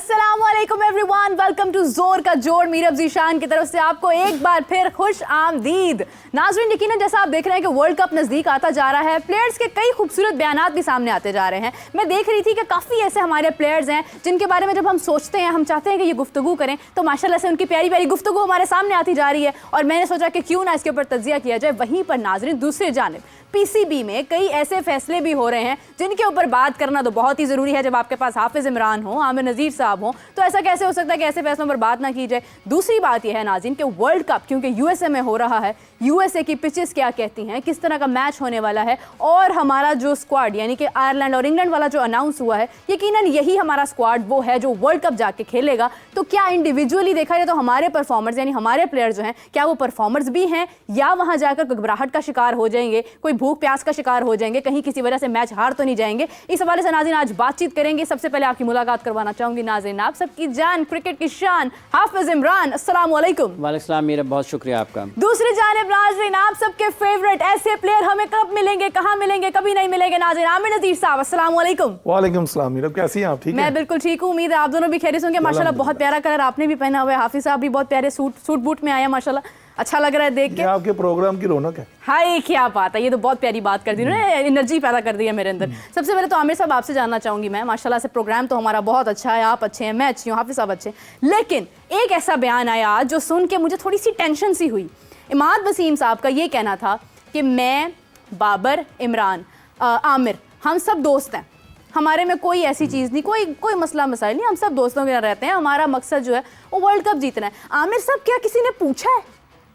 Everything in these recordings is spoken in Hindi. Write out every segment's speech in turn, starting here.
अस्सलामुअलैकुम एवरीवन, वेलकम टू जोर का जोड़। मीरब ज़ीशान की तरफ से आपको एक बार फिर खुश आमदीद। नाज़रीन, यकीनन जैसा आप देख रहे हैं कि वर्ल्ड कप नज़दीक आता जा रहा है, प्लेयर्स के कई खूबसूरत बयानात भी सामने आते जा रहे हैं। मैं देख रही थी कि काफ़ी ऐसे हमारे प्लेयर्स हैं जिनके बारे में जब हम सोचते हैं, हम चाहते हैं कि ये गुफ्तगू करें, तो माशाल्लाह से उनकी प्यारी प्यारी गुफ्तगू हमारे सामने आती जा रही है और मैंने सोचा कि क्यों ना इसके ऊपर तज्जिया किया जाए। वहीं पर नाज़रीन, दूसरी जानिब पीसीबी में कई ऐसे फैसले भी हो रहे हैं जिनके ऊपर बात करना तो बहुत ही ज़रूरी है। जब आपके पास हाफिज़ इमरान हो, आमिर नज़ीर साहब हो, तो ऐसा कैसे हो सकता है कि ऐसे फैसलों पर बात ना की जाए। दूसरी बात यह है नाज़रीन कि वर्ल्ड कप क्योंकि यूएसए में हो रहा है, यूएसए की पिचेस क्या कहती हैं, किस तरह का मैच होने वाला है, और हमारा जो स्क्वाड यानी कि आयरलैंड और इंग्लैंड वाला जो अनाउंस हुआ है, यकीनन यही हमारा स्क्वाड वो है जो वर्ल्ड कप जाके खेलेगा। तो क्या इंडिविजुअली देखा जाए तो हमारे परफॉर्मर्स यानी हमारे प्लेयर जो हैं, क्या वो परफॉर्मर्स भी हैं या वहाँ जाकर घबराहट का शिकार हो जाएंगे, कोई भूख प्यास का शिकार हो जाएंगे, कहीं किसी वजह से मैच हार तो नहीं जाएंगे। इस हवाले से नाज़रीन आज बातचीत करेंगे। सबसे पहले आपकी मुलाकात करवाना चाहूंगी नाज़रीन, आप सबकी जान, क्रिकेट की शान, हाफिज़ इमरान। अस्सलाम वालेकुम। वालेकुम सलाम मीरा, बहुत शुक्रिया आपका। दूसरी जानिब नाज़रीन, आप सबके फेवरेट ऐसे प्लेयर हमें कब मिलेंगे, कहाँ मिलेंगे, कभी नहीं मिलेंगे, नाज़रीन आमिर नज़ीर साहब। अस्सलाम वालेकुम। वालेकुम सलाम मीरा, कैसी हैं आप? ठीक है, मैं बिल्कुल ठीक हूँ, उम्मीद है आप दोनों भी खैरियत होंगे। माशाल्लाह बहुत प्यारा कलर आपने भी पहना हुआ है, हाफिज़ साहब भी बहुत प्यारे सूट बूट में आया, माशाल्लाह अच्छा लग रहा है देख के। आपके प्रोग्राम की रौनक है। हाय क्या बात है, ये तो बहुत प्यारी बात कर दी उन्होंने, एनर्जी पैदा कर दी है मेरे अंदर। सबसे पहले तो आमिर साहब आपसे जानना चाहूंगी मैं, माशाल्लाह से प्रोग्राम तो हमारा बहुत अच्छा है, आप अच्छे हैं, मैं अच्छी हूँ, हाफिज़ साहब अच्छे, लेकिन एक ऐसा बयान आया आज जो सुन के मुझे थोड़ी सी टेंशन सी हुई। इमाद वसीम साहब का ये कहना था कि मैं, बाबर, इमरान, आमिर, हम सब दोस्त हैं, हमारे में कोई ऐसी चीज़ नहीं, कोई मसला मसाइल नहीं, हम सब दोस्तों के साथ रहते हैं, हमारा मकसद जो है वो वर्ल्ड कप जीतना है। आमिर साहब, क्या किसी ने पूछा है,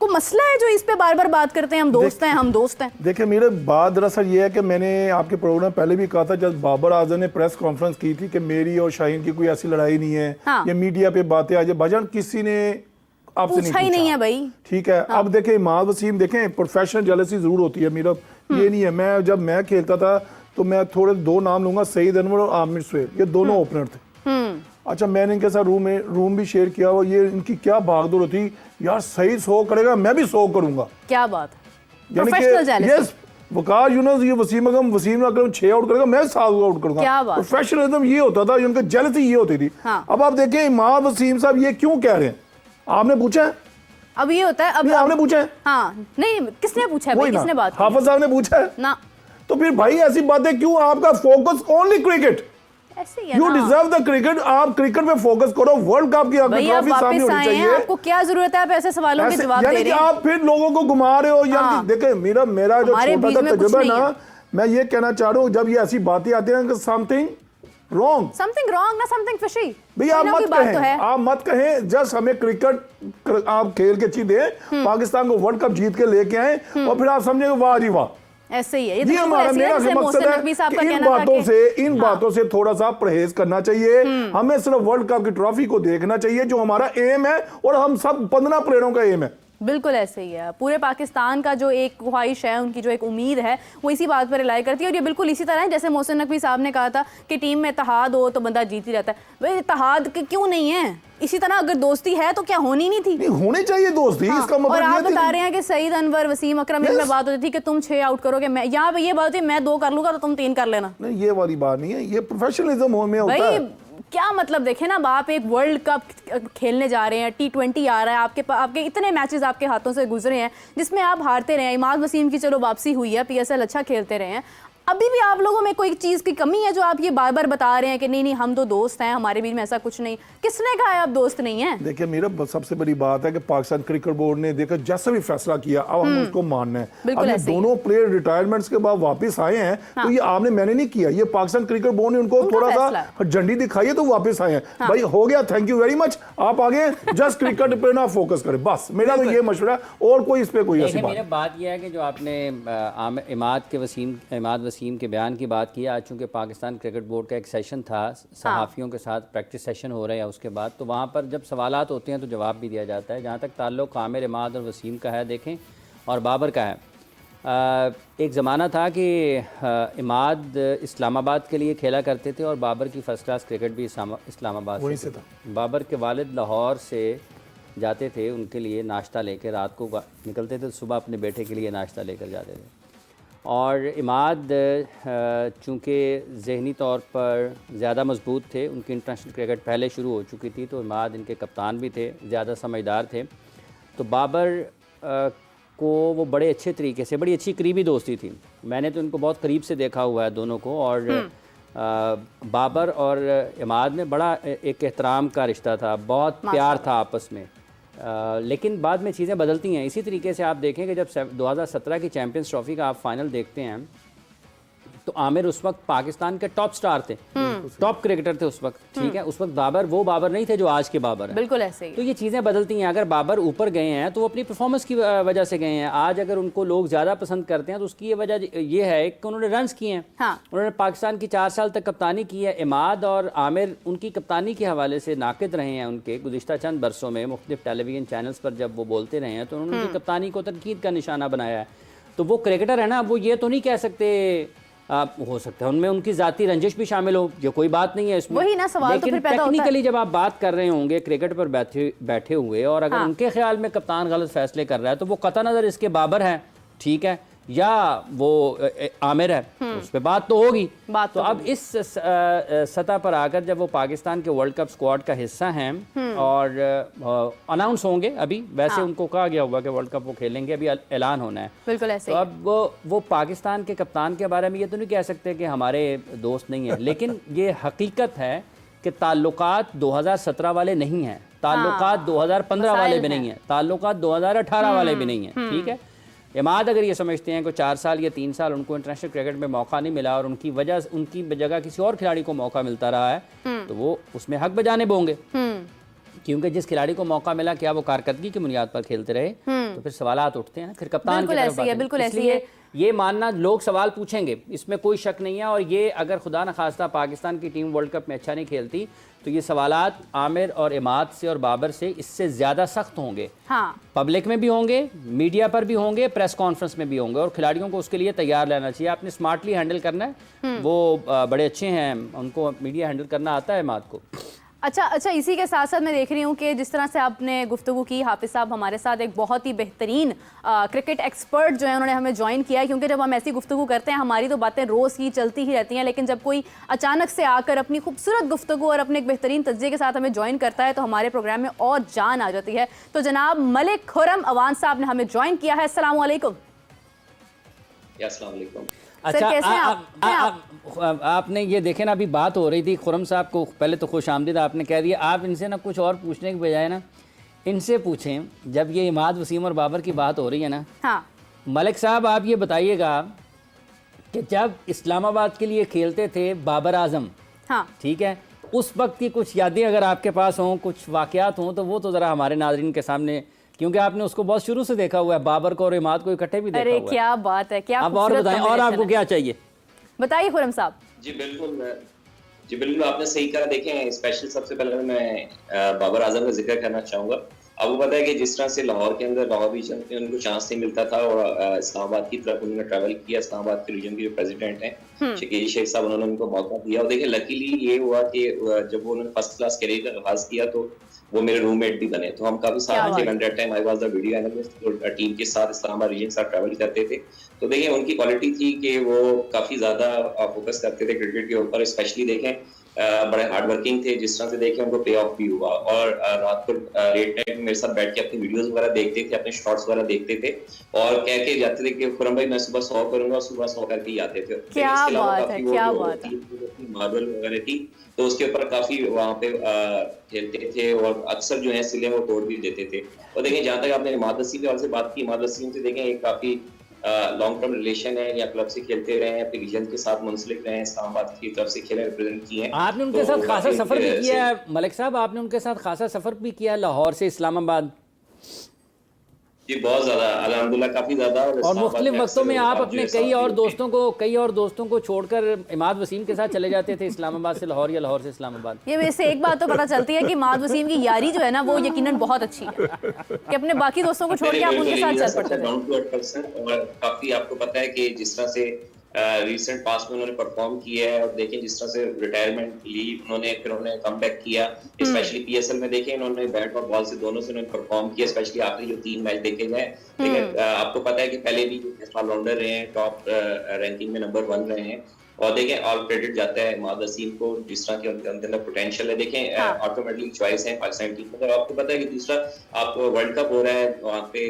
कोई मसला है जो इस पे बार बार बात करते हैं, हम दोस्त हैं, हम दोस्त हैं? देखिए मेरे बात दरअसल ये है कि मैंने आपके प्रोग्राम पहले भी कहा था, जब बाबर आजम ने प्रेस कॉन्फ्रेंस की थी कि मेरी और शाहीन की कोई ऐसी लड़ाई नहीं है, हाँ। ये मीडिया पे बातें आज भाईजान किसी ने आपसे पूछा ही नहीं है भाई, ठीक है। हाँ। अब देखें इमाद वसीम, देखें प्रोफेशनल जेलसी जरूर होती है मेरा, ये नहीं है। मैं जब मैं खेलता था तो मैं थोड़े दो नाम लूंगा, सईद अनवर और आमिर सुहेल, ये दोनों ओपनर थे। अच्छा, मैंने इनके साथ रूम भी शेयर किया और ये इनकी क्या भागदौड़ होती यार, सही 100 करेगा मैं भी 100 करूंगा। क्या बात, यानी कि यस वकार यूनुस, ये वसीम अकरम 6 आउट करेगा मैं 7 आउट करूंगा। प्रोफेशनलिज्म ये होता था, उनका जेलसी ये होती थी। हाँ। अब आप देखें इमाद वसीम साहब ये क्यों कह रहे हैं, आपने पूछा है? अब ये होता है, अब आपने पूछा है? हाँ, नहीं किसने पूछा है भाई, किसने बात की? हाफिज़ साहब ने पूछा है ना, तो फिर भाई ऐसी बातें क्यों? आपका focus only cricket, you deserve the cricket, आप क्रिकेट पे फोकस करो, वर्ल्ड कप की आपकी ट्रॉफी सामने होनी चाहिए। आपको क्या जरूरत है, आप ऐसे सवालों के जवाब दे रहे हैं? आप फिर लोगों को घुमा रहे हो यार। हाँ। देखें मेरा जो छोटा सा तजुर्बा ना, मैं ये कहना चाह रहा हूँ, जब ये ऐसी बातें आती हैं समथिंग रॉन्ग ना समथिंग फिशी, भैया आप मत कहें, जस्ट हमें क्रिकेट आप खेल के चीज दें, पाकिस्तान को वर्ल्ड कप जीत के लेके आए और फिर आप समझेंगे वाह जी वाह, ऐसे ही है। ये तो हमारा मेरा मकसद है कि इन बातों से थोड़ा सा परहेज करना चाहिए। हमें सिर्फ वर्ल्ड कप की ट्रॉफी को देखना चाहिए जो हमारा एम है, और हम सब 15 प्लेयरों का एम है। बिल्कुल ऐसे ही है, पूरे पाकिस्तान का जो एक ख्वाहिश है, उनकी जो एक उम्मीद है, वो इसी बात पर रिलाई करती है। और ये बिल्कुल इसी तरह है जैसे मोहसिन नकवी साहब ने कहा था कि टीम में इत्तेहाद हो तो बंदा जीत ही रहता है। भाई इत्तेहाद क्यों नहीं है? इसी तरह अगर दोस्ती है तो क्या होनी नहीं थी? नहीं होनी चाहिए दोस्ती। हाँ। इसका मतलब और आप बता रहे हैं कि सईद अनवर, वसीम अकरम, में बात होती थी कि तुम 6 आउट करोगे, मैं यहाँ पे ये बात होती है मैं 2 कर लूंगा तो तुम 3 कर लेना। नहीं ये वाली बात नहीं है, ये प्रोफेशनलिज्म में होता है। क्या मतलब, देखे ना, आप एक वर्ल्ड कप खेलने जा रहे हैं, T20 आ रहा है, आपके इतने मैचेस आपके हाथों से गुजरे हैं जिसमें आप हारते रहे हैं। इमाद वसीम की चलो वापसी हुई है, PSL अच्छा खेलते रहे हैं, अभी भी आप लोगों में कोई चीज़ की कमी है जो आप ये बार बार बता रहे हैं कि नहीं हम तो दोस्त हैं, हमारे बीच में ऐसा कुछ नहीं? किसने कहा है आप दोस्त नहीं हैं? देखिए मेरा सबसे बड़ी बात है कि पाकिस्तान क्रिकेट बोर्ड ने देखा जैसा भी फैसला किया, अब हम उसको मानना है। अब ये दोनों प्लेयर रिटायरमेंट्स के बाद वापस आए हैं। हाँ। तो ये आपने मैंने नहीं किया, ये पाकिस्तान क्रिकेट बोर्ड ने उनको थोड़ा सा झंडी दिखाई है तो वापस आए हैं। हाँ। भाई हो गया, थैंक यू वेरी मच, आप आगे जस्ट क्रिकेट पे ना फोकस करें, बस मेरा तो ये मशवरा, और कोई इस पे कोई ऐसी बात यह है कि जो आपने इमाद वसीम के बयान की बात की, आज चूँकि पाकिस्तान क्रिकेट बोर्ड का एक सेशन था, सहाफ़ियों के साथ प्रैक्टिस सेशन हो रहा है उसके बाद, तो वहाँ पर जब सवालात होते हैं तो जवाब भी दिया जाता है। जहाँ तक ताल्लुक़ आमिर, इमाद और वसीम का है देखें, और बाबर का है, एक ज़माना था कि इमाद इस्लामाबाद के लिए खेला करते थे और बाबर की फ़र्स्ट क्लास क्रिकेट भी इस्लामाबाद से था। बाबर के वालिद लाहौर से जाते थे उनके लिए नाश्ता लेकर, रात को निकलते थे, सुबह अपने बेटे के लिए नाश्ता लेकर जाते थे। और इमाद चूँकि ज़हनी तौर पर ज़्यादा मजबूत थे, उनकी इंटरनेशनल क्रिकेट पहले शुरू हो चुकी थी, तो इमाद इनके कप्तान भी थे, ज़्यादा समझदार थे। तो बाबर को वो बड़े अच्छे तरीके से, बड़ी अच्छी करीबी दोस्ती थी। मैंने तो इनको बहुत करीब से देखा हुआ है दोनों को, और बाबर और इमाद में बड़ा एक एहतराम का रिश्ता था, बहुत प्यार था आपस में। लेकिन बाद में चीज़ें बदलती हैं। इसी तरीके से आप देखें कि जब 2017 की चैम्पियंस ट्रॉफी का आप फाइनल देखते हैं तो आमिर उस वक्त पाकिस्तान के टॉप स्टार थे, टॉप क्रिकेटर थे उस वक्त, ठीक है। उस वक्त बाबर वो बाबर नहीं थे जो आज के बाबर हैं। बिल्कुल ऐसे ही। तो ये चीज़ें बदलती हैं। अगर बाबर ऊपर गए हैं तो वो अपनी परफॉर्मेंस की वजह से गए हैं। आज अगर उनको लोग ज़्यादा पसंद करते हैं तो उसकी ये वजह ये है कि उन्होंने रन्स किए हैं। हाँ। उन्होंने पाकिस्तान की 4 साल तक कप्तानी की है। इमाद और आमिर उनकी कप्तानी के हवाले से नाकिद रहे हैं। उनके गुज़िश्ता चंद बरसों में मुख्तलिफ टेलीविजन चैनल्स पर जब वो बोलते रहे हैं तो उन्होंने उनकी कप्तानी को तनकीद का निशाना बनाया है। तो वो क्रिकेटर है ना, वो ये तो नहीं कह सकते, हो सकता है उनमें उनकी जाती रंजिश भी शामिल हो, ये कोई बात नहीं है इसमें। वही ना सवाल। लेकिन तो फिर पैदा होता है। टेक्निकली जब आप बात कर रहे होंगे क्रिकेट पर बैठे हुए, और अगर उनके ख्याल में कप्तान गलत फैसले कर रहा है तो वो कतई नज़र इसके बाबर है, ठीक है, या वो आमिर है, उस पर बात तो होगी। तो अब इस सतह पर आकर जब वो पाकिस्तान के वर्ल्ड कप स्क्वाड का हिस्सा हैं और अनाउंस होंगे, अभी वैसे उनको कहा गया होगा कि वर्ल्ड कप वो खेलेंगे, अभी ऐलान होना है। बिल्कुल ऐसे। तो अब वो पाकिस्तान के कप्तान के बारे में ये तो नहीं कह सकते कि हमारे दोस्त नहीं है, लेकिन ये हकीकत है कि ताल्लुकात 2017 वाले नहीं हैं, ताल्लुकात 2015 वाले भी नहीं हैं, ताल्लुकात 2018 वाले भी नहीं हैं, ठीक है। इमाद अगर ये समझते हैं कि 4 साल या 3 साल उनको इंटरनेशनल क्रिकेट में मौका नहीं मिला और उनकी जगह किसी और खिलाड़ी को मौका मिलता रहा है, तो वो उसमें हक बजाने होंगे, क्योंकि जिस खिलाड़ी को मौका मिला क्या वो कारकर्दगी की बुनियाद पर खेलते रहे, तो फिर सवालात उठते हैं, फिर कप्तान की तरफ बात। बिल्कुल ऐसे ही है। ये मानना, लोग सवाल पूछेंगे, इसमें कोई शक नहीं है। और ये अगर खुदा न खास्ता पाकिस्तान की टीम वर्ल्ड कप में अच्छा नहीं खेलती तो ये सवालात आमिर और इमाद से और बाबर से इससे ज़्यादा सख्त होंगे। हाँ। पब्लिक में भी होंगे, मीडिया पर भी होंगे, प्रेस कॉन्फ्रेंस में भी होंगे, और खिलाड़ियों को उसके लिए तैयार रहना चाहिए। आपने स्मार्टली हैंडल करना है, वो बड़े अच्छे हैं, उनको मीडिया हैंडल करना आता है इमाद को। अच्छा, इसी के साथ साथ मैं देख रही हूँ कि जिस तरह से आपने गुफ्तगू की, हाफिज़ साहब हमारे साथ एक बहुत ही बेहतरीन क्रिकेट एक्सपर्ट जो है उन्होंने हमें ज्वाइन किया है, क्योंकि जब हम ऐसी गुफ्तगू करते हैं हमारी तो बातें रोज़ ही चलती ही रहती हैं, लेकिन जब कोई अचानक से आकर अपनी खूबसूरत गुफ्तगू और अपने एक बेहतरीन तज्ज़िये के साथ हमें ज्वाइन करता है तो हमारे प्रोग्राम में और जान आ जाती है। तो जनाब मलिक खुर्रम अवान साहब ने हमें ज्वाइन किया है। अस्सलाम वालेकुम। अच्छा, आपने ये देखे ना, अभी बात हो रही थी, खुर्रम साहब को पहले तो खुश आमदीद आपने कह दिया। आप इनसे ना कुछ और पूछने के बजाय ना इनसे पूछें, जब ये इमाद, वसीम और बाबर की बात हो रही है ना। हाँ। मलिक साहब आप ये बताइएगा कि जब इस्लामाबाद के लिए खेलते थे बाबर आजम, हाँ, ठीक है, उस वक्त की कुछ यादें अगर आपके पास हों, कुछ वाक़यात हों, तो वो तो ज़रा हमारे नाज़रीन के सामने, क्योंकि आपने उसको बहुत शुरू से देखा हुआ है, बाबर को और इमाद को इकट्ठे भी देखा हुआ है। अरे क्या बात है, क्या अब और बताएं, और आपको क्या चाहिए बताइए खुर्रम साहब। जी बिल्कुल आपने सही कहा। देखें, स्पेशल सबसे पहले मैं बाबर आजम का जिक्र करना चाहूँगा। आपको पता है कि जिस तरह से लाहौर के अंदर लाहौर रीजन में उनको चांस नहीं मिलता था और इस्लामाबाद की तरफ उन्होंने ट्रैवल किया। इस्लामाबाद के रीजन के जो प्रेसिडेंट हैं शकील शेख साहब, उन्होंने उनको मौका दिया। और देखिए लकीली ये हुआ कि जब उन्होंने फर्स्ट क्लास करियर का आगाज किया तो वो मेरे रूममेट भी बने, तो हम काफी साथ थे। That time I was the video analyst, और टीम के साथ इस्लामाबाद रीजन के साथ ट्रैवल करते थे। तो देखिए उनकी क्वालिटी थी कि वो काफी ज्यादा फोकस करते थे क्रिकेट के ऊपर। स्पेशली देखें बड़े हार्ड वर्किंग थे, जिस तरह से देखें उनको पे ऑफ भी हुआ। और रात को लेट नाइट मेरे साथ बैठ के अपनी वीडियोस वगैरह देखते थे, अपने शॉट्स वगैरह देखते थे और कह के जाते थे कि खुर्रम भाई मैं सुबह 100 करूंगा, सुबह 100 करके ही आते थे। क्या बात है, क्या बात है। मार्बल वगैरह थी तो उसके ऊपर काफी वहाँ पे खेलते थे और अक्सर जो है सिले वो तोड़ भी देते थे। और देखें जहाँ तक आपने इमाद वसीम के से बात की, इमाद वसीम से देखें एक काफी लॉन्ग टर्म रिलेशन है, या क्लब से खेलते रहे हैं, अपने रीजन के साथ मुंसलिक रहे हैं, इस्लामाबाद की तरफ से खेले रिप्रेजेंट किए हैं। आपने उनके साथ खासा सफर भी किया है मलिक साहब, आपने उनके साथ खासा सफर भी किया लाहौर से इस्लामाबाद। जी बहुत ज्यादा, अल्हम्दुलिल्लाह काफी ज्यादा। और मुख्तलिफ वक्तों में आप अपने कई और दोस्तों को छोड़कर इमाद वसीम के साथ चले जाते थे इस्लामाबाद से लाहौर या लाहौर से इस्लामाबाद। ये वैसे एक बात तो पता चलती है कि इमाद वसीम की यारी जो है ना वो यकीनन बहुत अच्छी है कि अपने बाकी दोस्तों को छोड़ के आप उनके साथ चल पड़ते थे। और काफी आपको पता है कि जिस तरह से रिसेंट पास्ट में उन्होंने परफॉर्म किया है। और देखें जिस तरह से रिटायरमेंट ली उन्होंने, फिर उन्होंने कम बैक किया, स्पेशली पीएसएल में देखें इन्होंने बैट और बॉल से दोनों से उन्होंने परफॉर्म किया, स्पेशली आखिरी जो 3 मैच देखे गए। लेकिन आपको पता है कि पहले भी ऑलराउंडर रहे हैं, टॉप रैंकिंग में नंबर 1 रहे हैं। और देखें ऑल क्रेडिट जाता है इमाद वसीम को, जिस तरह के उनके अंदर पोटेंशियल है। देखें ऑटोमेटिकली चॉइस है पाकिस्तान टीम को। आपको पता है कि दूसरा आप वर्ल्ड कप हो रहा है वहाँ पे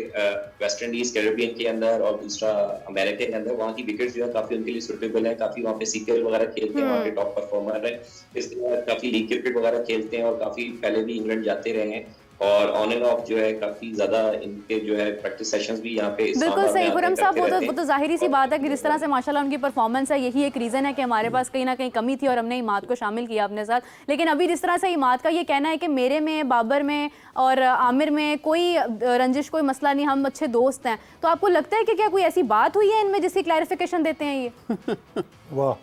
वेस्ट इंडीज कैरेबियन के अंदर, और दूसरा अमेरिका के अंदर, वहाँ की विकेट जो है काफी उनके लिए सुटेबल है, काफी वहाँ पे सीकेएल वगैरह खेलते हैं, वहाँ के टॉप परफॉर्मर है। इसके बाद काफी लीग क्रिकेट वगैरह खेलते हैं और काफी पहले भी इंग्लैंड जाते रहे हैं, और ऑन एंड ऑफ जो है काफी ज्यादा इनके जो है प्रैक्टिस सेशंस भी यहाँ पे बिल्कुल सही खुरम साहब, वो तो जाहिर सी बात है कि जिस तरह से माशाल्लाह उनकी परफॉर्मेंस है, यही एक रीज़न है कि हमारे पास कहीं ना कहीं कमी थी और हमने इमाद को शामिल किया अपने साथ। लेकिन अभी जिस तरह से इमाद का ये कहना है कि मेरे में, बाबर में और आमिर में कोई रंजिश, कोई मसला नहीं, हम अच्छे दोस्त हैं, तो आपको लगता है कि क्या कोई ऐसी बात हुई है इनमें जिसकी क्लैरिफिकेशन देते हैं ये? वाह,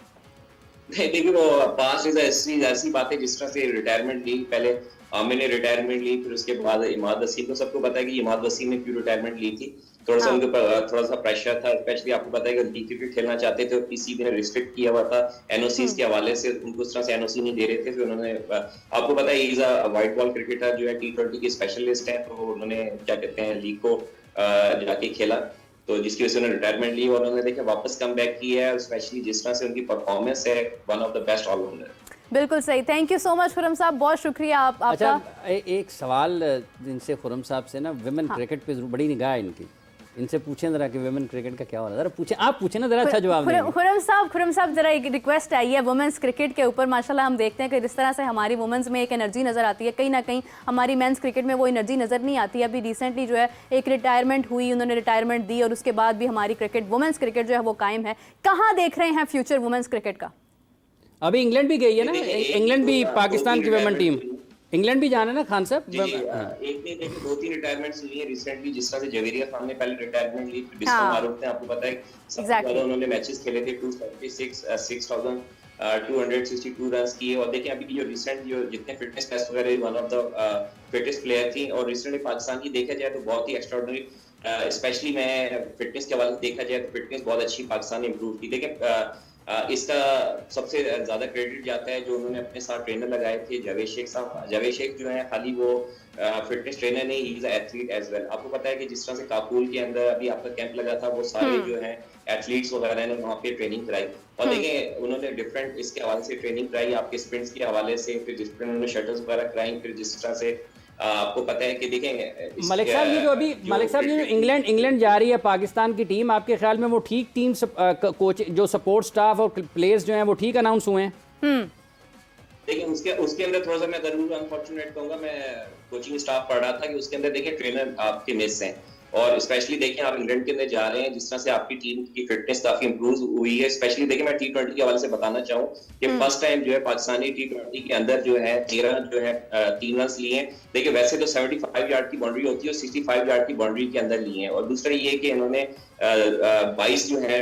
देखिए वो पास्ट ऐसी बातें, जिस तरह से रिटायरमेंट ली, पहले आमिर ने रिटायरमेंट ली, फिर उसके बाद इमाद वसीम को सबको पता है कि इमाद वसीम ने क्यों रिटायरमेंट ली थी। थोड़ा सा उनके ऊपर थोड़ा सा प्रेशर था, स्पेशली आपको पता है कि लीग क्रिकेट खेलना चाहते थे और पीसीबी ने रिस्ट्रिक्ट किया हुआ था एनओसीज के हवाले से, उनको उस तरह से एनओसी नहीं दे रहे थे। फिर उन्होंने, आपको पता है is a white ball cricketer जो है, T20 के स्पेशलिस्ट हैं, तो उन्होंने क्या कहते हैं लीग को जाके खेला, तो जिसकी वजह से उन्होंने रिटायरमेंट ली और उन्होंने देखा वापस कम बैक किया है, स्पेशली जिस तरह से उनकी परफॉर्मेंस है, one of the best allrounder. बिल्कुल सही, thank you so much Khurram साहब, बहुत शुक्रिया आपका। अच्छा, एक सवाल जिनसे खुरम साहब से ना, विमेन क्रिकेट पे बड़ी निगाह है इनकी, इनसे पूछें जरा कि विमेन क्रिकेट का क्या हो रहा है, जरा पूछें, आप पूछें ना, जरा अच्छा जवाब दें। खुरम साहब जरा एक रिक्वेस्ट आई है वुमेन्स क्रिकेट के ऊपर। माशाल्लाह हम देखते हैं कि जिस तरह से हमारी वुमेन्स में एक एनर्जी नज़र आती है, कहीं ना कहीं हमारी मेंस क्रिकेट में वो एनर्जी नज़र नहीं आती। अभी रिसेंटली जो है एक रिटायरमेंट हुई, उन्होंने रिटायरमेंट दी और उसके बाद भी हमारी क्रिकेट, वुमेन्स क्रिकेट जो है वो कायम है। कहाँ देख रहे हैं फ्यूचर वुमेन्स क्रिकेट का? अभी इंग्लैंड भी गई है ना, इंग्लैंड भी, पाकिस्तान की वुमेन टीम इंग्लैंड भी जाना ना खान साहब। एक नहीं, 2-3 रिटायरमेंट्स हुई हैं रिसेंटली, जिस तरह से जवेरिया खान ने पहले रिटायरमेंट ली, बिस्मिल मारूफ ने, आपको पता है सबसे ज्यादा उन्होंने मैचेस खेले थे, 6262 रन्स किए। और देखिए अभी जो रिसेंट जो जितने फिटनेस टेस्ट वगैरह, one of the fittest player थी, और रिसेंटली पाकिस्तान की देखा जाए तो बहुत ही एक्स्ट्राऑर्डिनरी, स्पेशली मैं फिटनेस के हवाले से देखा जाए तो फिटनेस बहुत अच्छी पाकिस्तान ने इंप्रूव की। देखिए इसका सबसे ज्यादा क्रेडिट जाता है जो उन्होंने अपने साथ ट्रेनर लगाए थे, जावेद शेख साहब। जावेद शेख जो है खाली वो फिटनेस ट्रेनर नहीं, he is athlete as well. आपको पता है कि जिस तरह से काबुल के अंदर अभी आपका कैंप लगा था, वो सारे जो है एथलीट्स वगैरह ने वहाँ पे ट्रेनिंग कराई, और देखिए उन्होंने डिफरेंट इसके हवाले से ट्रेनिंग कराई, आपके स्प्रिंट्स के हवाले से, फिर जिस तरह उन्होंने शटल्स वगैरह कराई, फिर जिस तरह से आपको पता है कि देखें मलिक साहब, ये जो अभी मलिक साहब, ये जो इंग्लैंड जा रही है पाकिस्तान की टीम, आपके ख्याल में वो ठीक टीम कोच जो सपोर्ट स्टाफ और प्लेयर्स जो हैं वो ठीक अनाउंस हुए हैं? देखिए उसके अंदर थोड़ा सा मैं जरूर अनफॉर्चुनेट कहूंगा, मैं कोचिंग स्टाफ पढ़ रहा था कि उसके अंदर देखिए ट्रेनर आपके मिस हैं, और स्पेशली देखिए आप इंग्लैंड के अंदर जा रहे हैं, जिस तरह से आपकी टीम की फिटनेस काफी इंप्रूव हुई है। स्पेशली देखिए मैं T20 के हवाले से बताना चाहूँ कि फर्स्ट टाइम जो है पाकिस्तानी T20 के अंदर जो है 13 जो है 3 रन लिए हैं। देखिए वैसे तो 75 यार्ड की बाउंड्री होती है और 65 यार्ड की बाउंड्री के अंदर लिए हैं, और दूसरा ये कि इन्होंने 22 जो है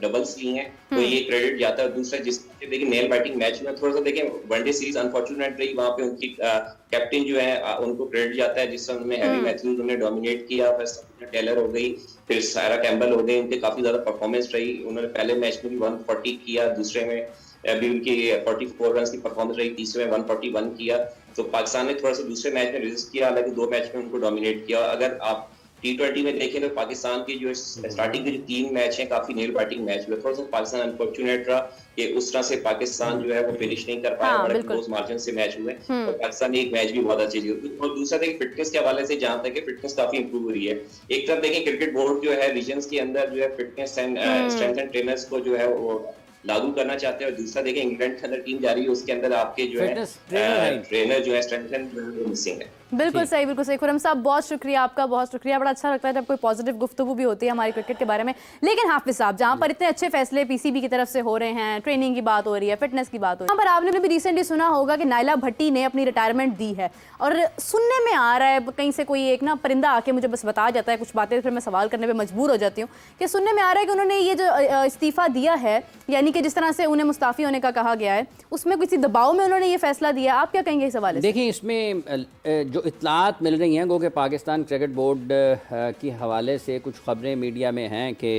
डबल्स लिए हैं, तो ये क्रेडिट जाता है। दूसरा जिस देखिए नेल बैटिंग मैच में थोड़ा सा देखिए वनडे सीरीज अनफॉर्चुनेट रही, वहाँ पे उनकी कैप्टन जो है उनको क्रेडिट जाता है, जिस तरह उन्होंने हैरी मैथ्यूज उन्होंने डोमिनेट किया, फिर टेलर हो गई, फिर सारा कैम्बल हो गई, उनके काफी ज्यादा परफॉर्मेंस रही। उन्होंने पहले मैच में भी 140 किया, दूसरे में अभी उनकी 44 रन की परफॉर्मेंस रही, तीसरे में 141 किया। तो पाकिस्तान ने थोड़ा सा दूसरे मैच में रेजिस्ट किया, हालांकि 2 मैच में उनको डोमिनेट किया। अगर आप T20 में देखें तो पाकिस्तान के जो स्टार्टिंग के जो 3 मैच हैं काफी नेल बैटिंग मैच हुए, थोड़ा सा पाकिस्तान अनफॉर्चुनेट रहा कि उस तरह से पाकिस्तान जो है वो फिनिश नहीं कर पाया, बड़े क्लोज मार्जिन से मैच हुए, तो पाकिस्तान ने एक मैच भी बहुत अच्छी जीती। और दूसरा देखिए फिटनेस के हवाले से जहां तक फिटनेस काफी इंप्रूव हुई है। एक तरफ देखिए क्रिकेट बोर्ड जो है रीजन्स के अंदर जो है fitness and strength and trainers को जो है वो लागू करना चाहते हैं, और दूसरा देखिए इंग्लैंड के अंदर टीम जा रही है, उसके अंदर आपके जो है ट्रेनर जो है स्ट्रेंथ एंड मिसिंग है। बिल्कुल सही, बिल्कुल सही। खुरम साहब बहुत शुक्रिया आपका, बहुत शुक्रिया। बड़ा अच्छा लगता है जब कोई पॉजिटिव गुफ्तगू भी होती है हमारी क्रिकेट के बारे में। लेकिन हाफिज साहब, जहाँ पर इतने अच्छे फैसले पीसीबी की तरफ से हो रहे हैं, ट्रेनिंग की बात हो रही है, फिटनेस की बात हो रही है, यहाँ पर आपने भी रिसेंटली सुना होगा कि नाइला भट्टी ने अपनी रिटायरमेंट दी है, और सुनने में आ रहा है कहीं से कोई एक ना परिंदा आके मुझे बस बता जाता है कुछ बातें, फिर मैं सवाल करने पर मजबूर हो जाती हूँ कि सुनने में आ रहा है कि उन्होंने ये जो इस्तीफ़ा दिया है, यानी यानी कि जिस तरह से उन्हें मुस्ताफ़ी होने का कहा गया है, उसमें किसी दबाव में उन्होंने ये फैसला दिया, आप क्या कहेंगे इस हवाले से? देखिए, इसमें जो इत्तलात मिल रही हैं गो कि पाकिस्तान क्रिकेट बोर्ड की हवाले से कुछ खबरें मीडिया में हैं कि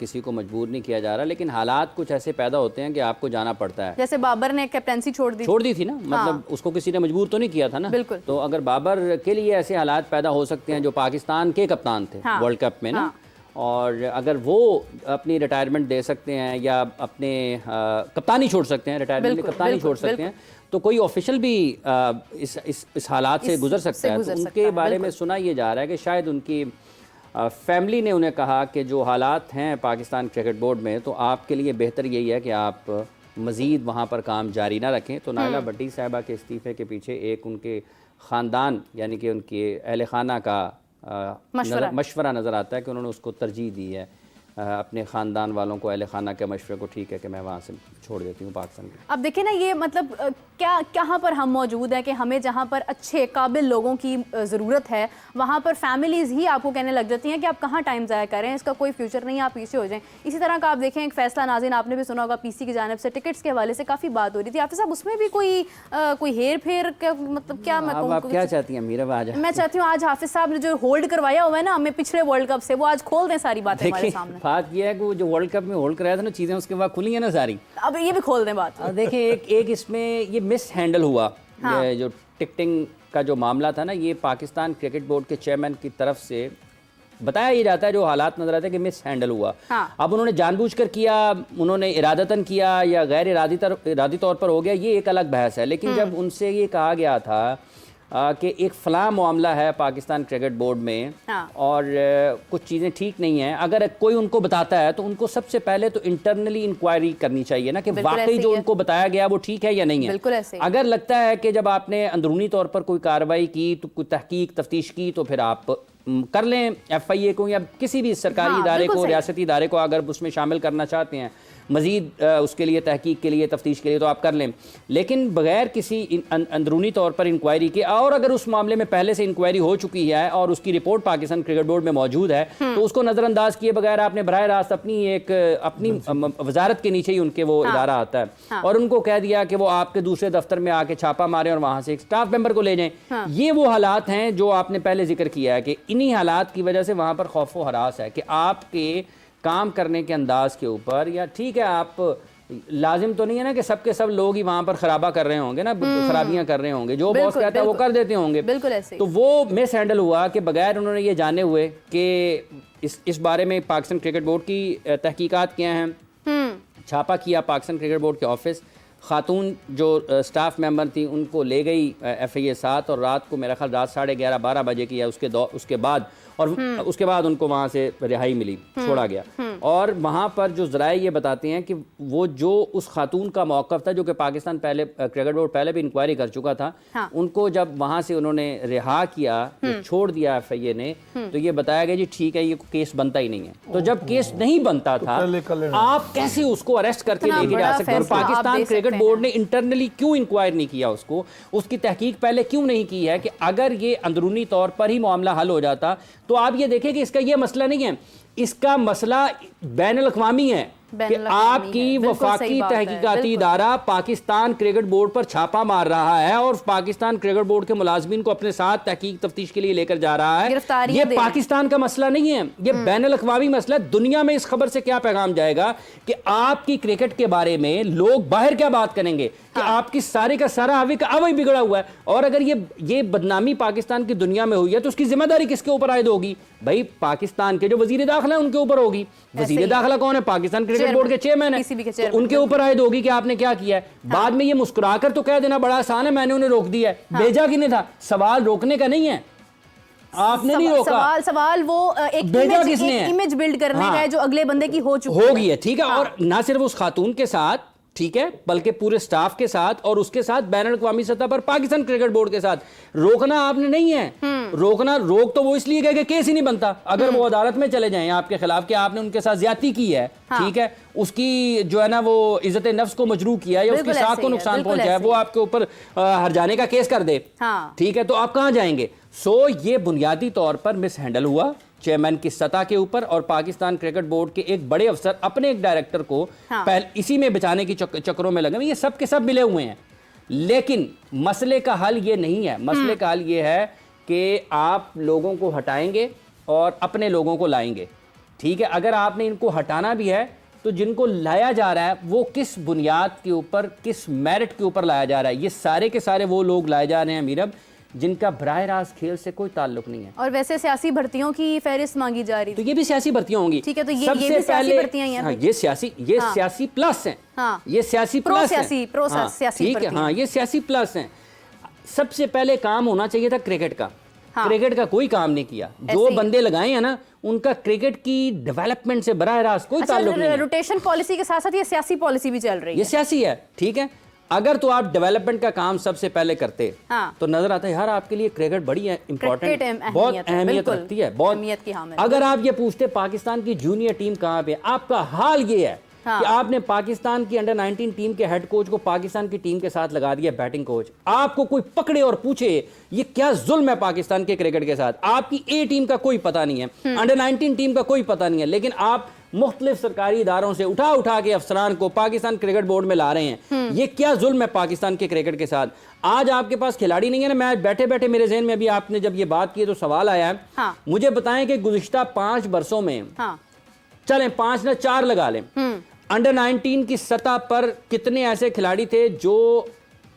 किसी को मजबूर नहीं किया जा रहा, लेकिन हालात कुछ ऐसे पैदा होते हैं कि आपको जाना पड़ता है। जैसे बाबर ने कैप्टनसी छोड़ दी थी ना, मतलब उसको किसी ने मजबूर तो नहीं किया था ना। बिल्कुल। तो अगर बाबर के लिए ऐसे हालात पैदा हो सकते हैं, जो पाकिस्तान के कप्तान थे वर्ल्ड कप में ना, और अगर वो अपनी रिटायरमेंट दे सकते हैं या अपने कप्तानी छोड़ सकते हैं, रिटायरमेंट में कप्तानी छोड़ सकते हैं, तो कोई ऑफिशियल भी इस हालात से गुजर सकता है। तो उनके बारे में सुना ये जा रहा है कि शायद उनकी फैमिली ने उन्हें कहा कि जो हालात हैं पाकिस्तान क्रिकेट बोर्ड में, तो आपके लिए बेहतर यही है कि आप मज़ीद वहाँ पर काम जारी ना रखें। तो नाइला भट्टी साहिबा के इस्तीफ़े के पीछे एक उनके ख़ानदान यानी कि उनके अहल खाना का मशवरा नज़र आता है कि उन्होंने उसको तरजीह दी है, अपने ख़ानदान वालों को, अहल खाना के मशवरे को, ठीक है कि मैं वहाँ से छोड़ देती हूँ पाकिस्तान की। अब देखिए ना, ये मतलब क्या कहाँ पर हम मौजूद हैं कि हमें जहाँ पर अच्छे काबिल लोगों की ज़रूरत है, वहाँ पर फैमिलीज़ ही आपको कहने लग जाती हैं कि आप कहाँ टाइम ज़ाया करें, इसका कोई फ्यूचर नहीं, आप पीछे हो जाएं। इसी तरह का आप देखें एक फ़ैसला, नाज़रीन आपने भी सुना होगा, पीसी की जानिब से टिकट्स के हवाले से काफ़ी बात हो रही थी। हाफिज़ साहब, उसमें भी कोई हेर फेर, मतलब क्या मैं कहूँ, आप क्या चाहती हैं मीरा? आज मैं चाहती हूँ आज हाफिज़ साहब ने जो होल्ड करवाया हुआ है ना हमें पिछले वर्ल्ड कप से, वो आज खोल दें सारी बातें हमारे सामने। बात यह है कि जो वर्ल्ड कप में होल्ड कराया था ना, चीज़ें उसके बाद खुली हैं ना सारी, अब ये भी खोल दें बात। देखिए, एक इसमें ये मिस हैंडल हुआ। ये जो टिकटिंग का जो मामला था ना, ये पाकिस्तान क्रिकेट बोर्ड के चेयरमैन की तरफ से बताया ये जाता है, जो हालात नजर आते हैं कि मिस हैंडल हुआ। अब उन्होंने जानबूझकर किया, उन्होंने इरादतन किया या गैर इरादी तौर पर हो गया, ये एक अलग बहस है। लेकिन जब उनसे ये कहा गया था कि एक फ़लाँ मामला है पाकिस्तान क्रिकेट बोर्ड में और कुछ चीज़ें ठीक नहीं हैं, अगर कोई उनको बताता है तो उनको सबसे पहले तो इंटरनली इंक्वायरी करनी चाहिए ना कि वाकई जो उनको बताया गया वो ठीक है या नहीं है। अगर लगता है कि जब आपने अंदरूनी तौर पर कोई कार्रवाई की, तो कोई तहकीक तफ्तीश की, तो फिर आप कर लें FIA को या किसी भी सरकारी इदारे को, रियासती इदारे को, अगर उसमें शामिल करना चाहते हैं मज़ीद उसके लिए, तहकीक के लिए, तफ्तीश के लिए, तो आप कर लें। लेकिन बगैर किसी अंदरूनी तौर पर इंक्वायरी के, और अगर उस मामले में पहले से इंक्वायरी हो चुकी है और उसकी रिपोर्ट पाकिस्तान क्रिकेट बोर्ड में मौजूद है, तो उसको नज़रअंदाज किए बगैर आपने बराह रास्त अपनी वजारत के नीचे ही उनके वो इदारा आता है और उनको कह दिया कि वो आपके दूसरे दफ्तर में आके छापा मारें और वहाँ से एक स्टाफ मेंबर को ले जाएं। ये वो हालात हैं जो आपने पहले जिक्र किया है कि इन्हीं हालात की वजह से वहाँ पर खौफ व हरास है कि आपके काम करने के अंदाज के ऊपर, या ठीक है आप लाजिम तो नहीं है ना कि सबके सब लोग ही वहाँ पर खराबा कर रहे होंगे ना, खराबियाँ कर रहे होंगे, जो बॉस कहता है वो कर देते होंगे। बिल्कुल ऐसे। तो वो मिस हैंडल हुआ कि बगैर उन्होंने ये जाने हुए कि इस बारे में पाकिस्तान क्रिकेट बोर्ड की तहकीकात क्या हैं, छापा किया पाकिस्तान क्रिकेट बोर्ड के ऑफिस, खातून जो स्टाफ मेंबर थी उनको ले गई FIA 7 और रात को मेरा ख्याल रात 11:30-12 बजे की है उसके बाद, और उसके बाद उनको वहाँ से रिहाई मिली, छोड़ा गया। और वहाँ पर जो ज़राए ये बताते हैं कि वो जो उस खातून का मौक़िफ़ था, जो कि पाकिस्तान क्रिकेट बोर्ड पहले भी इंक्वायरी कर चुका था, उनको जब वहाँ से उन्होंने रिहा किया, छोड़ दिया FIA ने, तो ये बताया गया जी ठीक है ये केस बनता ही नहीं है। तो जब केस नहीं बनता था, आप कैसे उसको अरेस्ट करके लेके जा सकते हैं? और पाकिस्तान क्रिकेट बोर्ड ने इंटरनली क्यों इंक्वायर नहीं किया उसको, उसकी तहकीक पहले क्यों नहीं की है कि अगर ये अंदरूनी तौर पर ही मामला हल हो जाता, तो आप ये देखें कि इसका ये मसला नहीं है, इसका मसला बैनुल अक़वामी है कि आपकी वफाकी तहकीकाती इदारा पाकिस्तान क्रिकेट बोर्ड पर छापा मार रहा है और पाकिस्तान क्रिकेट बोर्ड के मुलाजमीन को अपने साथ तहकीक तफ्तीश के लिए लेकर जा रहा है। ये पाकिस्तान का मसला नहीं है, ये बैनुल अक़वामी मसला है। दुनिया में इस खबर से क्या पैगाम जाएगा कि आपकी क्रिकेट के बारे में लोग बाहर क्या बात करेंगे कि आपकी सारे का सारा अवई बिगड़ा हुआ है। और अगर ये बदनामी पाकिस्तान की दुनिया में हुई है तो उसकी जिम्मेदारी किसके ऊपर आयद होगी? भाई पाकिस्तान के जो वजीर दाखिला है उनके ऊपर होगी। वजीर दाखिला कौन है? पाकिस्तान क्रिकेट बोर्ड के चेयरमैन है, तो उनके ऊपर आयद होगी कि आपने क्या किया है। बाद में ये मुस्कुराकर तो कह देना बड़ा आसान है, मैंने उन्हें रोक दिया है। भेजा किसने था? सवाल रोकने का नहीं है, आपने नहीं रोका। सवाल वो एक भेजा किसने है? इमेज बिल्ड करने का है जो अगले बंदे की हो चुकी होगी है, ठीक है। और ना सिर्फ उस खातून के साथ, ठीक है, बल्कि पूरे स्टाफ के साथ और उसके साथ बैनुल अक़वामी सतह पर पाकिस्तान क्रिकेट बोर्ड के साथ रोकना आपने नहीं है। रोक तो वो इसलिए गए कि केस ही नहीं बनता। अगर वो अदालत में चले जाएं आपके खिलाफ कि आपने उनके साथ ज्यादती की है, ठीक है, उसकी जो है ना वो इज्जत नफ्स को मजरूह किया या उसकी साख को नुकसान पहुंचाया है, वो आपके ऊपर हर्जाने का केस कर दे, ठीक है, तो आप कहां जाएंगे? सो ये बुनियादी तौर पर मिस हैंडल हुआ, चेयरमैन की सतह के ऊपर और पाकिस्तान क्रिकेट बोर्ड के एक बड़े अफसर अपने एक डायरेक्टर को पहले इसी में बचाने की चक्करों में लगे, ये सब के सब मिले हुए हैं। लेकिन मसले का हल ये नहीं है, मसले का हल ये है कि आप लोगों को हटाएंगे और अपने लोगों को लाएंगे। ठीक है, अगर आपने इनको हटाना भी है तो जिनको लाया जा रहा है वो किस बुनियाद के ऊपर, किस मेरिट के ऊपर लाया जा रहा है? ये सारे के सारे वो लोग लाए जा रहे हैं मीरब जिनका बराह रास्त खेल से कोई ताल्लुक नहीं है। और वैसे सियासी भर्तियों की फहरिस्त मांगी जा रही तो ये भी सियासी भर्तियां होंगी। ठीक है, तो ये भी सियासी भर्तियां हैं। हाँ, ये सियासी प्लस हैं। हाँ, ये सियासी प्लस हैं। ठीक है, हाँ, ये सियासी प्लस हैं। सबसे पहले काम होना चाहिए था क्रिकेट का। क्रिकेट का कोई काम नहीं किया। जो बंदे लगाए हैं ना उनका क्रिकेट की डेवलपमेंट से बराह रास्त कोई ताल्लुक नहीं है। रोटेशन पॉलिसी के साथ साथ ये सियासी पॉलिसी भी चल रही है। ये सियासी है, ठीक है। अगर तो आप डेवलपमेंट का काम सबसे पहले करते तो नजर आता है यार आपके लिए क्रिकेट बड़ी इंपॉर्टेंट, बहुत अहमियत रखती है, बहुत अहमियत की। अगर आप ये पूछते पाकिस्तान की जूनियर टीम कहाँ पे, आपका हाल ये है कि आपने पाकिस्तान की अंडर 19 टीम के हेड कोच को पाकिस्तान की टीम के साथ लगा दिया बैटिंग कोच। आपको कोई पकड़े और पूछे ये क्या जुल्म है पाकिस्तान के क्रिकेट के साथ? आपकी ए टीम का कोई पता नहीं है, अंडर 19 टीम का कोई पता नहीं है, लेकिन आप मुख्तलिफ सरकारी इदारों से उठा के अफसरान को पाकिस्तान क्रिकेट बोर्ड में ला रहे हैं। ये क्या जुल्म है पाकिस्तान के क्रिकेट के साथ? आज आपके पास खिलाड़ी नहीं है ना। मैं बैठे बैठे मेरे ज़हन में अभी आपने जब ये बात की तो सवाल आया है, मुझे बताएं कि गुज़िश्ता 5 वर्षों में, चलें 5 ना 4 लगा लें, अंडर 19 की सतह पर कितने ऐसे खिलाड़ी थे जो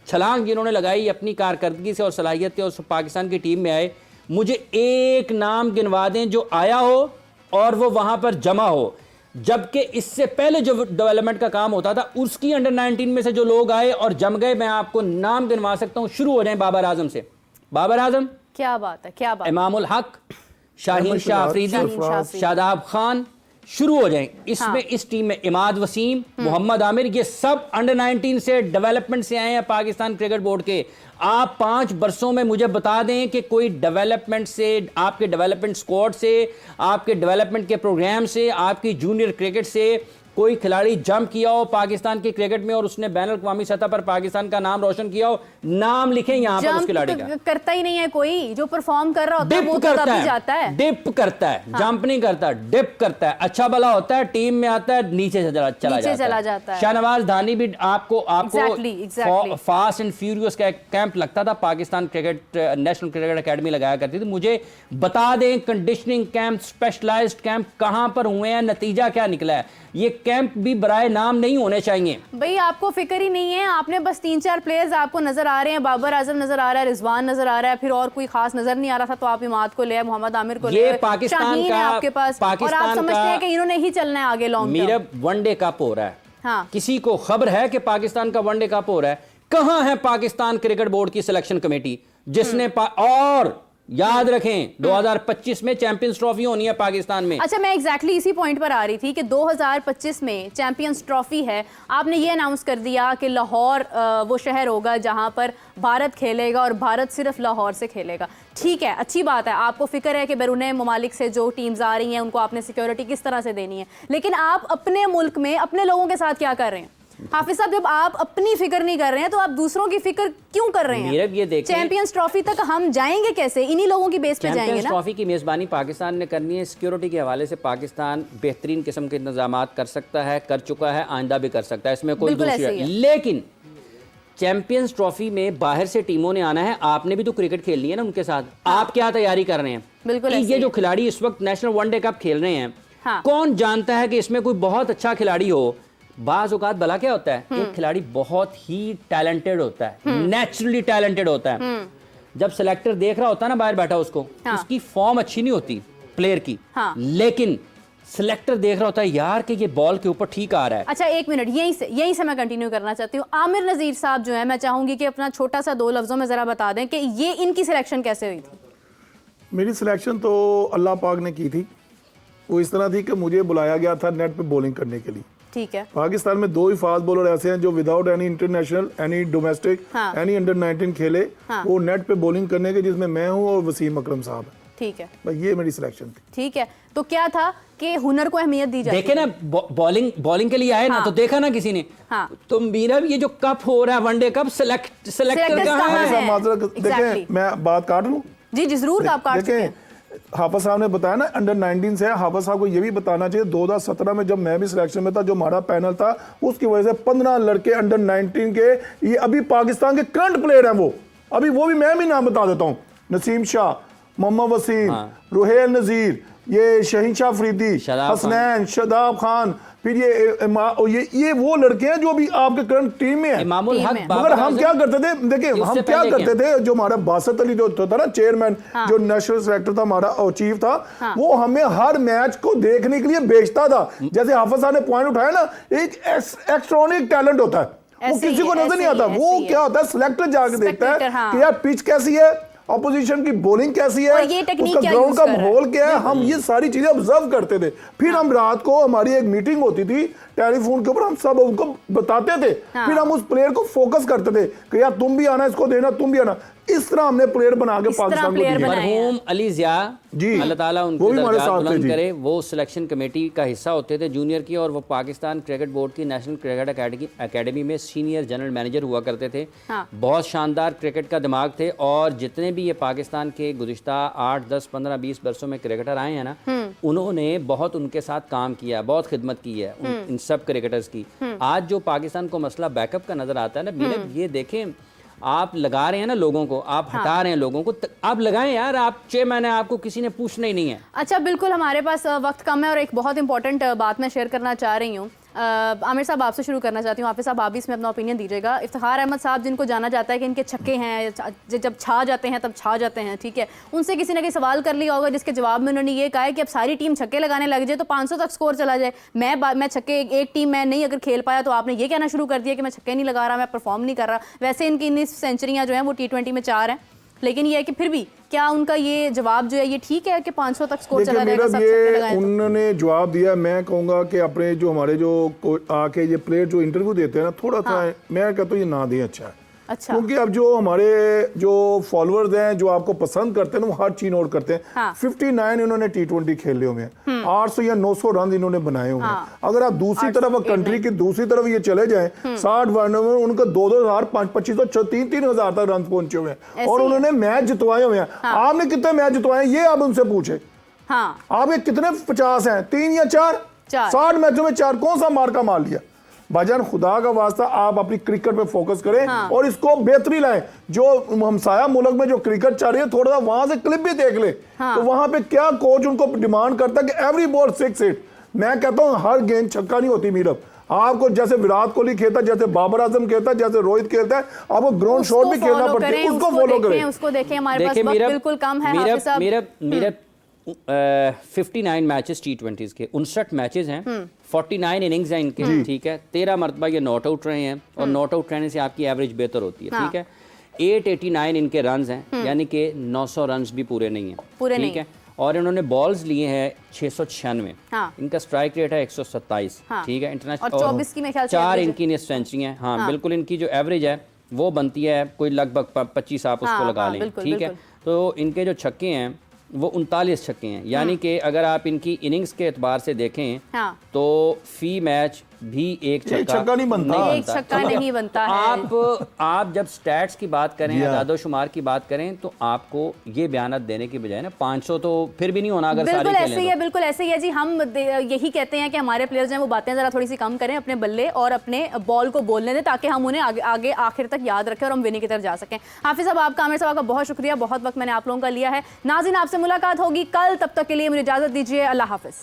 छलांग जिन्होंने लगाई अपनी कारकर्दगी से और सलाहियत से और पाकिस्तान की टीम में आए? मुझे एक नाम गिनवा दें जो आया हो और वो वहां पर जमा हो, जबकि इससे पहले जो डेवलपमेंट का काम होता था उसकी अंडर 19 में से जो लोग आए और जम गए, मैं आपको नाम गिनवा सकता हूं। शुरू हो जाए बाबर आजम से। बाबर आजम, क्या बात है, क्या बात। इमामुल हक, शाहीन शाह अफरीदी, शादाब खान, शुरू हो जाएं। इसमें इस टीम में इमाद वसीम, मोहम्मद आमिर, ये सब अंडर 19 से डेवलपमेंट से आए हैं पाकिस्तान क्रिकेट बोर्ड के। आप 5 वर्षों में मुझे बता दें कि कोई डेवलपमेंट से, आपके डेवलपमेंट स्क्वाड से, आपके डेवलपमेंट के प्रोग्राम से, आपकी जूनियर क्रिकेट से कोई खिलाड़ी जंप किया हो पाकिस्तान की क्रिकेट में और उसने बैन अल-अक़वामी सतह पर पाकिस्तान का नाम रोशन किया हो? नाम लिखें यहां पर उस खिलाड़ी का। करता ही नहीं है कोई, जो परफॉर्म कर रहा होता है वो तो तभी जाता है। डिप करता है, जंप नहीं करता, डिप करता है। अच्छा भला होता है, टीम में आता है, नीचे से चला जाता है। शाहनवाज धानी भी आपको फास्ट एंड फ्यूरियस का एक कैंप लगता था, Pakistan cricket national cricket academy लगाया करती थी। मुझे बता दें कंडीशनिंग कैंप, स्पेशलाइज्ड कैंप कहां पर हुए हैं, नतीजा क्या निकला है? ये कैंप भी बराए नाम नहीं होने चाहिए। भाई आपको फिक्र ही नहीं है, आपने बस 3-4 प्लेयर्स आपको नजर आ रहे हैं, बाबर आजम नजर आ रहा है, रिजवान नजर आ रहा है, फिर और कोई खास नजर नहीं आ रहा था तो आप इमाद को ले आए, मोहम्मद आमिर को ले आए, पाकिस्तान का आपके पास, और आप समझते हैं कि इन्होंने ही चलना है आगे लॉन्ग टर्म। मेरा वनडे कप हो रहा है, किसी को खबर है कि पाकिस्तान का वनडे कप हो रहा है? कहां है पाकिस्तान क्रिकेट बोर्ड की सिलेक्शन कमेटी जिसने और याद रखें 2025 में चैंपियंस ट्रॉफी होनी है पाकिस्तान में। अच्छा, मैं एग्जैक्टली इसी पॉइंट पर आ रही थी कि 2025 में चैंपियंस ट्रॉफी है। आपने ये अनाउंस कर दिया कि लाहौर वो शहर होगा जहां पर भारत खेलेगा और भारत सिर्फ लाहौर से खेलेगा। ठीक है, अच्छी बात है, आपको फिक्र है कि बैरून ममालिक से जो टीम्स आ रही हैं उनको आपने सिक्योरिटी किस तरह से देनी है, लेकिन आप अपने मुल्क में अपने लोगों के साथ क्या कर रहे हैं? हाफिज साहब, जब आप अपनी फिक्र नहीं कर रहे हैं तो आप दूसरों की फिक्र क्यों कर रहे हैं? ये देखें, चैंपियंस ट्रॉफी तक हम जाएंगे कैसे? इन्हीं लोगों की बेस पे जाएंगे ना। चैंपियंस ट्रॉफी की मेजबानी पाकिस्तान ने करनी है। सिक्योरिटी के हवाले से पाकिस्तान बेहतरीन किस्म के इंतजामात कर सकता है, कर चुका है, आइंदा भी कर सकता है, इसमें कोई दूसरी है। लेकिन चैंपियंस ट्रॉफी में बाहर से टीमों ने आना है, आपने भी तो क्रिकेट खेलनी है ना उनके साथ। आप क्या तैयारी कर रहे हैं? बिल्कुल। ये जो खिलाड़ी इस वक्त नेशनल वनडे कप खेल रहे हैं, कौन जानता है कि इसमें कोई बहुत अच्छा खिलाड़ी हो? बाज़ औक़ात भला क्या होता है, एक खिलाड़ी बहुत ही टैलेंटेड होता है, नेचुरली टैलेंटेड होता है, जब सिलेक्टर देख रहा होता है ना बाहर बैठा उसको, उसकी फॉर्म अच्छी नहीं होती प्लेयर की, लेकिन सिलेक्टर देख रहा होता है यार कि ये बॉल के ऊपर ठीक आ रहा है। अच्छा, एक मिनट, यहीं से मैं कंटिन्यू करना चाहती हूँ। आमिर नज़ीर साहब जो है, मैं चाहूंगी कि अपना छोटा सा 2 लफ्जों में जरा बता दें कि ये इनकी सिलेक्शन कैसे हुई थी? मेरी सिलेक्शन तो अल्लाह पाक ने की थी। वो इस तरह थी कि मुझे बुलाया गया था नेट पे बॉलिंग करने के लिए। ठीक है। पाकिस्तान में 2 ही फास्ट बॉलर ऐसे हैं जो without any international, any domestic, any under 19 खेले, वो नेट पे बॉलिंग करने के, जिसमें मैं हूं और वसीम अकरम साहब है। ठीक है, बस ये मेरी सिलेक्शन थी। ठीक है, तो क्या था कि हुनर को अहमियत दी जाए। देखे ना, बॉलिंग के लिए आए ना, तो देखा ना किसी ने। तो मेरा ये जो कप हो रहा है वनडे कप, सिलेक्टर कहां है? देखें, मैं बात काट लूं? जी जरूर, आप काट सकते हैं। हाफिज साहब ने बताया ना अंडर 19 से, हाफिज साहब को ये भी बताना चाहिए 2017 में जब मैं भी सिलेक्शन में था, जो हमारा पैनल था उसकी वजह से 15 लड़के अंडर 19 के ये अभी पाकिस्तान के करंट प्लेयर हैं। वो अभी वो भी मैं भी नाम बता देता हूँ, नसीम शाह, मोहम्मद वसीम, रुहेल नज़ीर, ये शहीन शाह अफरीदी, हसनैन, शादाब खान, फिर ये वो लड़के हैं जो भी आपके करंट टीम में है। मगर हम क्या करते थे, देखिए हम क्या करते थे, जो हमारा बासत अली जो था ना चेयरमैन, जो नेशनल सेलेक्टर था हमारा और चीफ था, वो हमें हर मैच को देखने के लिए भेजता था। जैसे हाफिज साहब ने पॉइंट उठाया ना, एक एक्स्ट्रॉनिक टैलेंट होता है, वो किसी को नजर नहीं आता। वो क्या होता है, सिलेक्टर जाके देखता है कि यार पिच कैसी है, ऑपोजिशन की बॉलिंग कैसी है, उसका ग्राउंड का माहौल क्या है, हम ये सारी चीजें ऑब्जर्व करते थे। फिर हम रात को हमारी एक मीटिंग होती थी टेलीफोन के ऊपर, हम सब उनको बताते थे। फिर हम उस प्लेयर को फोकस करते थे कि यार तुम भी आना, इसको देना, तुम भी आना। इस तरह हमने प्लेयर बना के पाकिस्तान को दिया। मरहूम अली जिया जी, अल्लाह ताला उनके दर्जात बुलंद करे, वो सिलेक्शन कमेटी का हिस्सा होते थे जूनियर की, और वो पाकिस्तान क्रिकेट बोर्ड की नेशनल क्रिकेट एकेडमी में सीनियर जनरल मैनेजर हुआ करते थे। बहुत शानदार क्रिकेट का दिमाग थे, और जितने भी ये पाकिस्तान के गुज़िश्ता 8, 10, 15, 20 वर्षों में क्रिकेटर आए हैं ना, उन्होंने बहुत उनके साथ काम किया, बहुत खिदमत की है इन सब क्रिकेटर्स की। आज जो पाकिस्तान को मसला बैकअप का नजर आता है ना, मेरे ये देखें, आप लगा रहे हैं ना लोगों को, आप हटा रहे हैं लोगों को, आप लगाएं यार, आप 6 महीने आपको किसी ने पूछना ही नहीं है। अच्छा, बिल्कुल हमारे पास वक्त कम है, और एक बहुत इंपॉर्टेंट बात मैं शेयर करना चाह रही हूँ। आमिर साहब आपसे शुरू करना चाहती हूँ, हाफिज साहब आप भी इसमें अपना ओपिनियन दीजिएगा। इफ्तिखार अहमद साहब, जिनको जाना जाता है कि इनके छक्के हैं, जब छा जाते हैं तब छा जाते हैं, ठीक है, उनसे किसी ने कोई सवाल कर लिया होगा, जिसके जवाब में उन्होंने ये कहा है कि अब सारी टीम छक्के लगाने लग जाए तो 500 तक स्कोर चला जाए। मैं छक्के, एक टीम मैं नहीं अगर खेल पाया तो आपने ये कहना शुरू कर दिया कि मैं छक्के नहीं लगा रहा, मैं परफॉर्म नहीं कर रहा। वैसे इनकी 19 सेंचुरियाँ जो हैं वो T20 में 4 हैं, लेकिन ये है कि फिर भी क्या उनका ये जवाब जो है ये ठीक है कि 500 तक स्कोर चला जाएगा, सब छक्के लगाएं तो? उन्होंने जवाब दिया। मैं कहूँगा कि अपने जो हमारे जो आके ये प्लेयर जो इंटरव्यू देते हैं ना, थोड़ा सा मैं कहता हूँ ये ना दें, अच्छा है। अच्छा, क्योंकि अब जो हमारे जो फॉलोअर्स हैं, जो आपको पसंद करते हैं ना, वो हर चीज नोट करते हैं। 59 इन्होंने T20 खेले हुए हैं, 800 या 900 रन इन्होंने बनाए हुए हैं। अगर आप दूसरी तरफ कंट्री की दूसरी तरफ ये चले जाएं, 60 वर्नों में उनका 2,000, 2,500, 3,000 तक रन पहुंचे हुए हैं, और उन्होंने मैच जितवाए हुए हैं। आपने कितने मैच जितवाए ये आप उनसे पूछे, आपके कितने 50 हैं, 3 या 4? 60 मैचों में 4, कौन सा मार्का मार लिया? भाईजान खुदा का वास्ता आप अपनी क्रिकेट पे फोकस करें, और इसको बेहतरी लाएं। जो हमसाया मुल्क में जो क्रिकेट चल रही है, थोड़ा सा वहां से क्लिप भी देख ले, तो वहां पे क्या कोच उनको डिमांड करता है कि एवरी बॉल 6 हिट। मैं कहता हूं हर गेंद छक्का नहीं होती मीरब, आपको जैसे विराट कोहली खेलता है, जैसे बाबर आजम खेलता है, जैसे रोहित खेलता है, आपको ग्राउंड शॉट भी खेलना पड़ता है, उसको फॉलो करें, उसको देखें। हमारे पास वक्त बिल्कुल कम है हाफिज साहब। 59 मैचेस T20s के, 59 मैचेस हैं, 49 इनिंग्स हैं इनके, ठीक है। 13 मरतबा ये नॉट आउट रहे हैं, और नॉट आउट रहने से आपकी एवरेज बेहतर होती है, ठीक है। 889 इनके रन्स हैं, यानी कि 900 रन्स भी पूरे नहीं हैं, ठीक है। और इन्होंने बॉल्स लिए हैं 696, इनका स्ट्राइक रेट है 127, ठीक है। इंटरनेशनल 24 की 4 इनकी सेंचुरी हैं। हाँ बिल्कुल, इनकी जो एवरेज है वो बनती है कोई लगभग 25, आप उसको लगा लें, ठीक है। तो इनके जो छक्के हैं वो 39 छक्के हैं, यानी कि अगर आप इनकी इनिंग्स के एतबार से देखें तो फी मैच भी एक छक्का नहीं बनता, एक छक्का नहीं बनता है। आप जब स्टैट्स की बात करें, आदादोशुमार की बात करें, तो आपको ये बयान देने की बजाय ना 500 तो फिर भी नहीं होना अगर बिल्कुल ऐसे ही है, बिल्कुल ऐसे ही है जी। हम यही कहते हैं कि हमारे प्लेयर्स हैं वो बातें जरा थोड़ी सी कम करें, अपने बल्ले और अपने बॉल को बोलने दें, ताकि हम उन्हें आगे आखिर तक याद रखें और हम विनिंग की तरफ जा सकें। हाफिज साहब, आपका, आमिर साहब का बहुत शुक्रिया, बहुत वक्त मैंने आप लोगों का लिया है। नाज़रीन, आपसे मुलाकात होगी कल, तब तक के लिए मुझे इजाजत दीजिए, अल्लाह हाफिज।